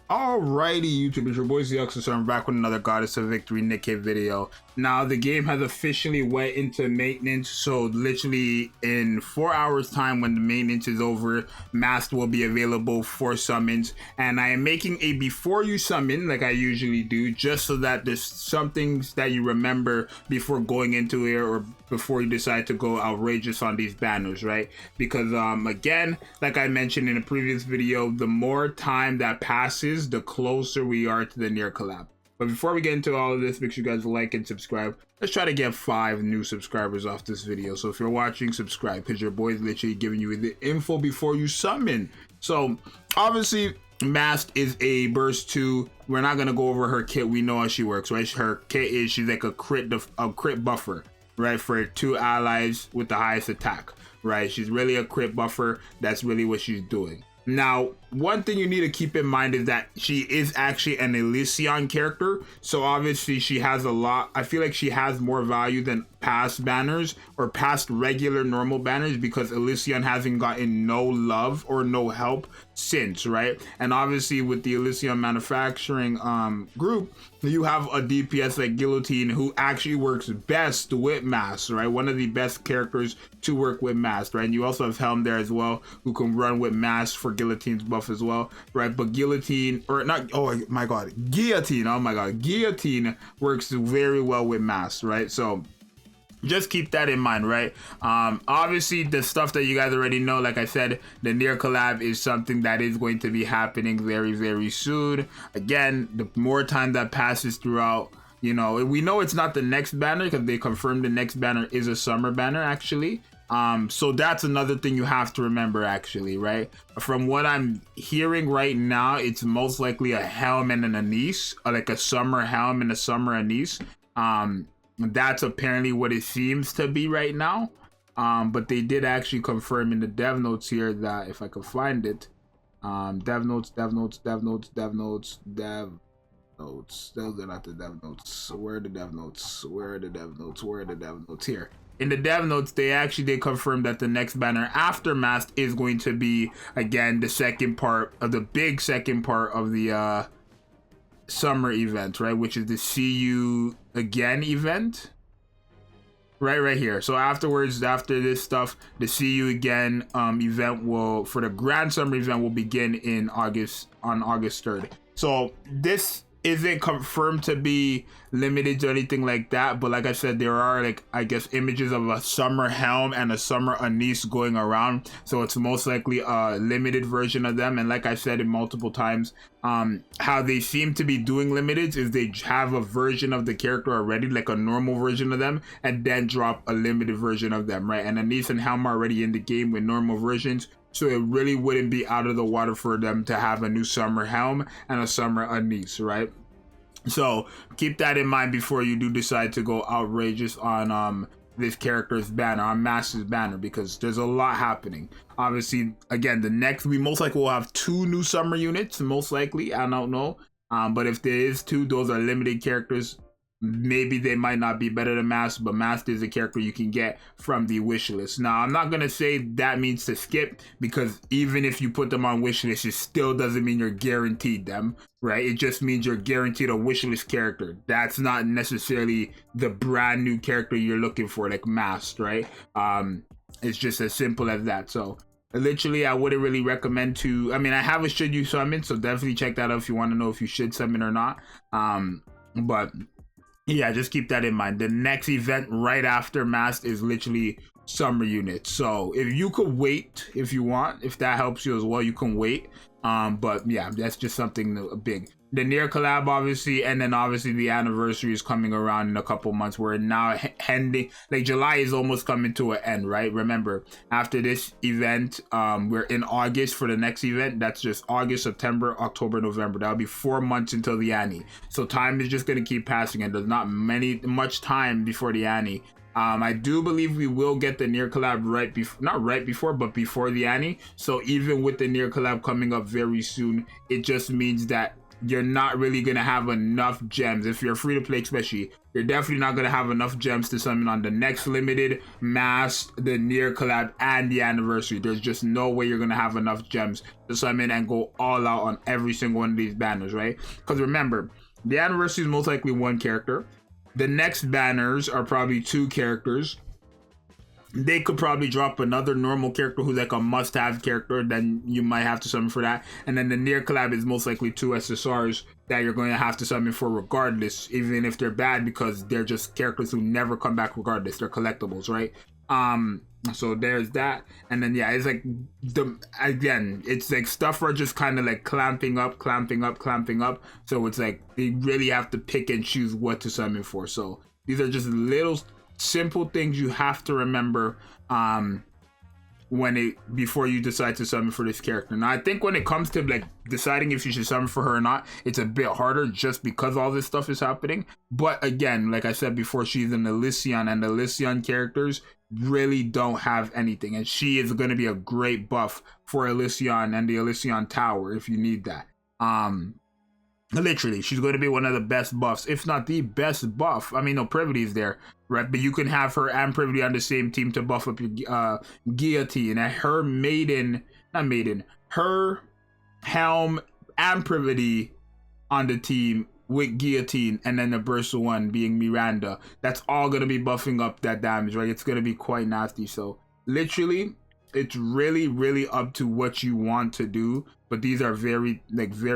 Alrighty, YouTube, it's your boy Zxous, so I'm back with another Goddess of Victory Nikke video. Now, the game has officially went into maintenance, so literally in 4 hours time when the maintenance is over, MAST will be available for summons, and I am making a before you summon, like I usually do, just so that there's some things that you remember before going into here or before you decide to go outrageous on these banners, right? Because again, like I mentioned in a previous video, the more time that passes, the closer we are to the near collab. But before we get into all of this, make sure you guys like and subscribe. Let's try to get 5 new subscribers off this video. So if you're watching, subscribe, because your boy's literally giving you the info before you summon. So obviously MAST is a burst 2. We're not gonna go over her kit. We know how she works, right? Her kit is she's like a crit buffer, right, for 2 allies with the highest attack, right? She's really a crit buffer. That's really what she's doing. Now, one thing you need to keep in mind is that she is actually an Elysion character, so obviously she has a lot. I feel like she has more value than past banners or past regular normal banners, because Elysion hasn't gotten no love or no help since, right? And obviously with the Elysion manufacturing group, you have a DPS like Guillotine, who actually works best with MAST, right? One of the best characters to work with MAST, right? And you also have Helm there as well, who can run with MAST for Guillotine's buff as well, right? But Guillotine, or not, oh my god, Guillotine, oh my god, Guillotine works very well with MAST, right? So just keep that in mind, right? Obviously the stuff that you guys already know, like I said, the near collab is something that is going to be happening very soon. Again, the more time that passes throughout, you know, we know it's not the next banner, because they confirmed the next banner is a summer banner actually. So that's another thing you have to remember actually, right? From what I'm hearing right now, it's most likely a Helm and an Anise, or like a summer Helm and a summer Anise. That's apparently what it seems to be right now. But they did actually confirm in the dev notes here that, if I could find it, dev notes, those are not the dev notes. Where are the dev notes? Here. In the dev notes, they confirmed that the next banner after MAST is going to be, again, the second part of the big second part of the summer event, right? Which is the See You Again event. Right here. So afterwards, after this stuff, the See You Again event will, for the grand summer event, will begin in August, on August 3rd. So this isn't confirmed to be limited to anything like that, but like I said, there are, like, I guess, images of a summer Helm and a summer Anise going around, so it's most likely a limited version of them. And like I said it multiple times, how they seem to be doing limiteds is they have a version of the character already, like a normal version of them, and then drop a limited version of them, right? And Anise and Helm are already in the game with normal versions, so it really wouldn't be out of the water for them to have a new summer Helm and a summer Anise, right? So keep that in mind before you do decide to go outrageous on this character's banner, on MAST's banner, because there's a lot happening. Obviously, again, the next, we most likely will have 2 new summer units, most likely, I don't know. But if there is 2, those are limited characters. Maybe they might not be better than MAST, but MAST is a character you can get from the wish list. Now, I'm not gonna say that means to skip, because even if you put them on wish list, it still doesn't mean you're guaranteed them, right? It just means you're guaranteed a wish list character. That's not necessarily the brand new character you're looking for, like MAST, right? It's just as simple as that. So literally, I wouldn't really recommend to, I mean, I have a should you summon, so definitely check that out if you want to know if you should summon or not. But yeah, just keep that in mind. The next event right after MAST is literally summer units. So if you could wait, if you want, if that helps you as well, you can wait. But yeah, that's just something big. The near collab, obviously, and then obviously the anniversary is coming around in a couple months. We're now ending, like July is almost coming to an end, right? Remember, after this event, we're in August for the next event. That's just August, September, October, November. That'll be 4 months until the Annie. So time is just gonna keep passing, and there's not much time before the Annie. I do believe we will get the near collab but before the Annie. So even with the near collab coming up very soon, it just means that you're not really gonna have enough gems. If you're free to play especially, you're definitely not gonna have enough gems to summon on the next limited, MAST, the near collab, and the anniversary. There's just no way you're gonna have enough gems to summon and go all out on every single one of these banners, right? Because remember, the anniversary is most likely 1 character. The next banners are probably 2 characters. They could probably drop another normal character who's like a must-have character, then you might have to summon for that. And then the near collab is most likely 2 SSRs that you're going to have to summon for regardless, even if they're bad, because they're just characters who never come back regardless. They're collectibles, right? So there's that. And then yeah, it's like it's like stuff are just kind of like clamping up. So it's like they really have to pick and choose what to summon for. So these are just little simple things you have to remember before you decide to summon for this character. Now I think when it comes to like deciding if you should summon for her or not, it's a bit harder just because all this stuff is happening. But again, like I said before, she's an Elysion, and the Elysion characters really don't have anything, and she is going to be a great buff for Elysion and the Elysion Tower if you need that. Literally, she's going to be one of the best buffs, if not the best buff. I mean, no, Privity is there, right? But you can have her and Privity on the same team to buff up your Guillotine, and her Helm and Privity on the team with Guillotine, and then the burst one being Miranda. That's all going to be buffing up that damage, right? It's going to be quite nasty. So literally, it's really up to what you want to do, but these are very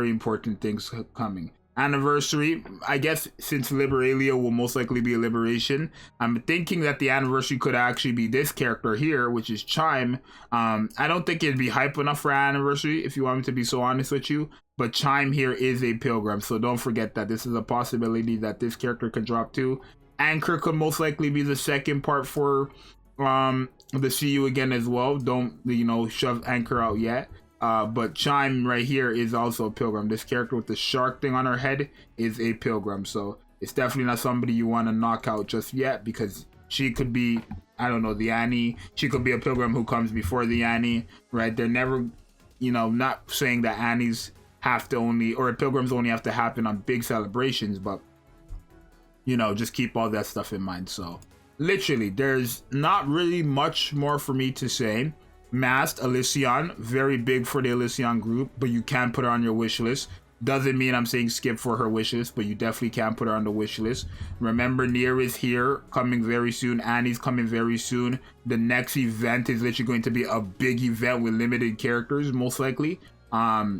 important things coming. Anniversary, I guess since Liberalia will most likely be a liberation, I'm thinking that the anniversary could actually be this character here, which is Chime. I don't think it'd be hype enough for anniversary, if you want me to be so honest with you, but Chime here is a pilgrim, so don't forget that this is a possibility that this character could drop too. Anchor could most likely be the second part for the See You Again as well. Don't, you know, shove Anchor out yet. But Chime right here is also a pilgrim. This character with the shark thing on her head is a pilgrim, so it's definitely not somebody you want to knock out just yet, because she could be, I don't know, the Annie. She could be a pilgrim who comes before the Annie, right? They're never, you know, not saying that Annies have to only, or pilgrims only have to happen on big celebrations, but, you know, just keep all that stuff in mind. So literally, there's not really much more for me to say. MAST, Elysion, very big for the Elysion group, but you can put her on your wish list. Doesn't mean I'm saying skip for her wish list, but you definitely can put her on the wish list. Remember, Nier is here, coming very soon. Annie's coming very soon. The next event is literally going to be a big event with limited characters, most likely.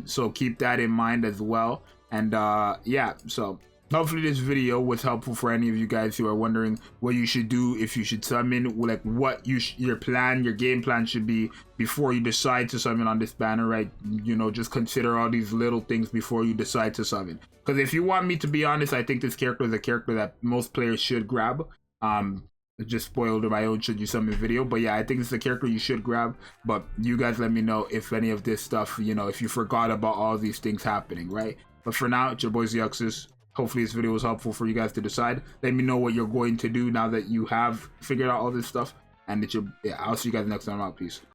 So keep that in mind as well. And yeah, so hopefully this video was helpful for any of you guys who are wondering what you should do, if you should summon, like what your game plan should be before you decide to summon on this banner, right? You know, just consider all these little things before you decide to summon. Because if you want me to be honest, I think this character is a character that most players should grab. Just spoiled my own should you summon video, but yeah, I think it's a character you should grab. But you guys let me know if any of this stuff, you know, if you forgot about all these things happening, right? But for now, it's your boy Zxous. Hopefully this video was helpful for you guys to decide. Let me know what you're going to do now that you have figured out all this stuff. And yeah, I'll see you guys next time out. Peace.